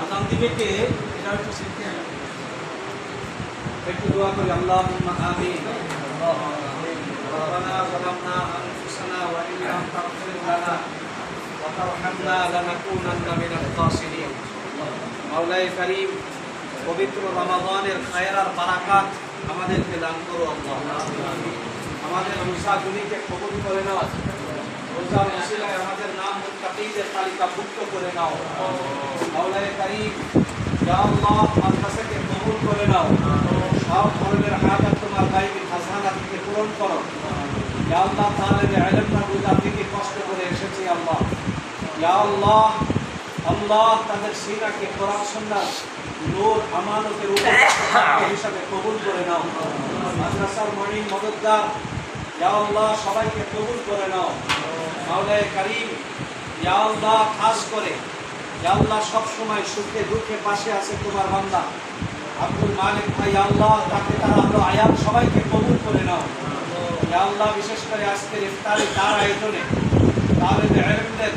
আজান দিবে কে এটা একটু শিখতে হবে। একটু দোয়া করি, আল্লাহুম্মা আমিন। ربنا ظلمنا أنفسنا وإن لم تغفر لنا وترحمنا لنكونن من الخاسرين। মাওলাই কারীম, পবিত্র রমাদানের খায়ের আর বারাকাত আমাদেরকে দান করো আল্লাহ। আমাদের রোজাগুলিকে কবুল করে নাও। রোজার ওসিলায় আমাদের নাম মুত্তাকিদের তালিকাভুক্ত করে নাও। মাওলাই কারীম, ইয়া আল্লাহ, মাদ্রাসাকে কবুল করে নাও। সব ধরনের হাজাত তোমার গায়বী খাজানা থেকে পূরণ করো। ইয়া আল্লাহ, তালেবে ইলমরা রোজা থেকে কষ্ট করে এসেছি আল্লাহ। ইয়া আল্লাহ, আল্লাহ তাদের সিনাকে কোরআন সুন্নাহ নূর আমানতের উপর হিসাবে কবুল করে নাও। মাদ্রাসার মর্নিং মদতদার, ইয়া আল্লাহ, সবাইকে কবুল করে নাও। মাওলায়ে কারীম, ইয়া আল্লাহ, খাস করে ইয়া আল্লাহ সব সময় সুখে দুঃখে পাশে আছে তোমার বান্দা আব্দুল মালিক ভাই, আল্লাহ তাকে তার আমরা আয়াত সবাইকে কবুল করে নাও। ইয়া আল্লাহ, বিশেষ করে আজকের ইফতারে তার আয়োজনে তালেবে ইলমদের